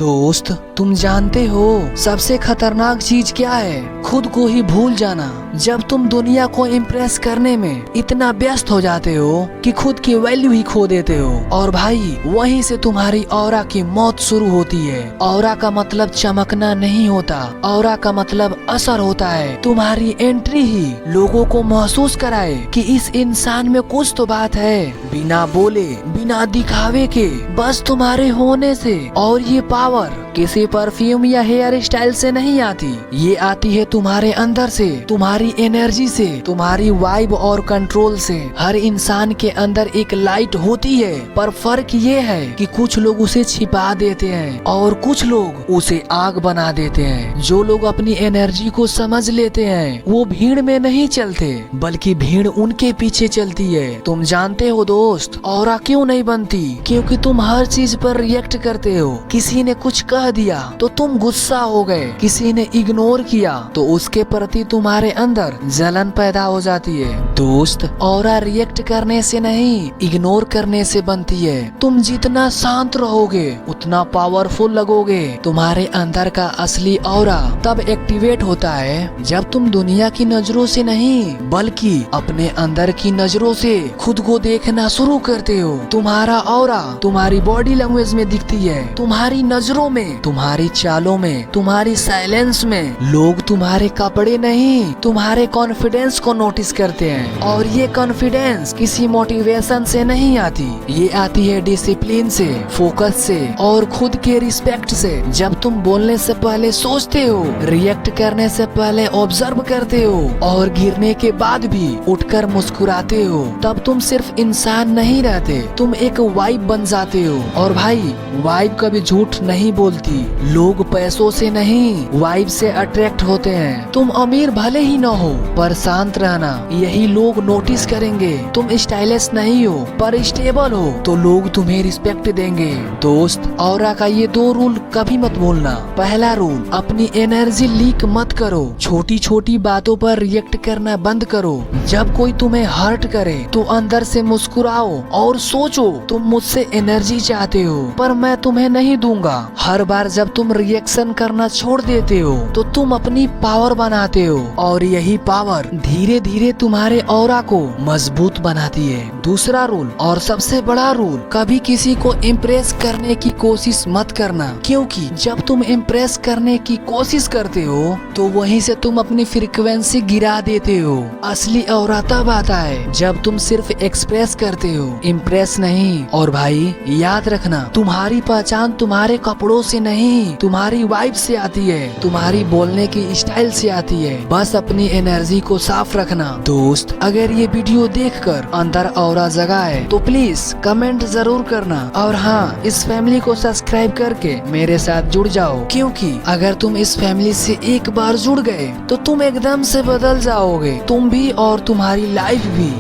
दोस्त, तुम जानते हो सबसे खतरनाक चीज क्या है? खुद को ही भूल जाना। जब तुम दुनिया को इम्प्रेस करने में इतना व्यस्त हो जाते हो कि खुद की वैल्यू ही खो देते हो। और भाई, वहीं से तुम्हारी ऑरा की मौत शुरू होती है। ऑरा का मतलब चमकना नहीं होता, ऑरा का मतलब असर होता है। तुम्हारी एंट्री ही लोगों को महसूस कराए कि इस इंसान में कुछ तो बात है, बिना बोले, बिना दिखावे के, बस तुम्हारे होने से। और ये पावर किसी परफ्यूम या हेयर स्टाइल से नहीं आती, ये आती है तुम्हारे अंदर से, तुम्हारी एनर्जी से, तुम्हारी वाइब और कंट्रोल से। हर इंसान के अंदर एक लाइट होती है, पर फर्क ये है कि कुछ लोग उसे छिपा देते हैं और कुछ लोग उसे आग बना देते हैं। जो लोग अपनी एनर्जी को समझ लेते हैं वो भीड़ में नहीं चलते, बल्कि भीड़ उनके पीछे चलती है। तुम जानते हो दोस्त, ऑरा क्यों नहीं बनती? क्योंकि तुम हर चीज पर रिएक्ट करते हो। किसी ने कुछ कह दिया तो तुम गुस्सा हो गए, किसी ने इग्नोर किया तो उसके प्रति तुम्हारे अंदर जलन पैदा हो जाती है। दोस्त, ऑरा रिएक्ट करने से नहीं, इग्नोर करने से बनती है। तुम जितना शांत रहोगे उतना पावरफुल लगोगे। तुम्हारे अंदर का असली ऑरा तब एक्टिवेट होता है जब तुम दुनिया की नजरों से नहीं, बल्कि अपने अंदर की नजरों से खुद को देखना शुरू करते हो। तुम्हारा ऑरा तुम्हारी बॉडी लैंग्वेज में दिखती है, तुम्हारी नजरों में, तुम्हारी चालों में, तुम्हारी साइलेंस में। लोग तुम्हारे कपड़े नहीं, तुम्हारे कॉन्फिडेंस को नोटिस करते हैं। और ये कॉन्फिडेंस किसी मोटिवेशन से नहीं आती, ये आती है डिसिप्लिन से, फोकस से और खुद के रिस्पेक्ट से। जब तुम बोलने से पहले सोचते हो, रिएक्ट करने से पहले ऑब्जर्व करते हो और गिरने के बाद भी उठकर मुस्कुराते हो, तब तुम सिर्फ इंसान नहीं रहते, तुम एक वाइब बन जाते हो। और भाई, वाइब कभी झूठ नहीं बोलती। लोग पैसों से नहीं, वाइब से अट्रैक्ट होते हैं। तुम अमीर भले ही न हो, पर शांत रहना, यही लोग नोटिस करेंगे। तुम स्टाइलिश नहीं हो पर स्टेबल हो, तो लोग तुम्हें रिस्पेक्ट देंगे। दोस्त, ऑरा का ये 2 रूल कभी मत भूलना। पहला रूल, अपनी एनर्जी लीक मत करो। छोटी छोटी बातों पर रिएक्ट करना बंद करो। जब कोई तुम्हें हर्ट करे तो अंदर से मुस्कुराओ और सोचो, तुम मुझसे एनर्जी चाहते हो पर मैं तुम्हें नहीं दूंगा। हर बार जब तुम रिएक्शन करना छोड़ देते हो तो तुम अपनी पावर बनाते हो, और यही पावर धीरे धीरे तुम्हारे ऑरा को मजबूत बनाती है। दूसरा रूल और सबसे बड़ा रूल, कभी किसी को इम्प्रेस करने की कोशिश मत करना, क्योंकि जब तुम इम्प्रेस करने की कोशिश करते हो तो वहीं से तुम अपनी फ्रीक्वेंसी गिरा देते हो। असली ऑरा तब आता है जब तुम सिर्फ एक्सप्रेस करते हो, इम्प्रेस नहीं। और भाई, याद रखना, तुम्हारी पहचान तुम्हारे कपड़ों से नहीं, तुम्हारी वाइब से आती है, तुम्हारी बोलने की स्टाइल से आती है। बस अपनी एनर्जी को साफ रखना। दोस्त, अगर ये वीडियो देखकर अंदर ऑरा जगा है तो प्लीज कमेंट जरूर करना। और हाँ, इस फैमिली को सब्सक्राइब करके मेरे साथ जुड़ जाओ, क्योंकि अगर तुम इस फैमिली से एक बार जुड़ गए तो तुम एकदम से बदल जाओगे, तुम भी और तुम्हारी लाइफ भी।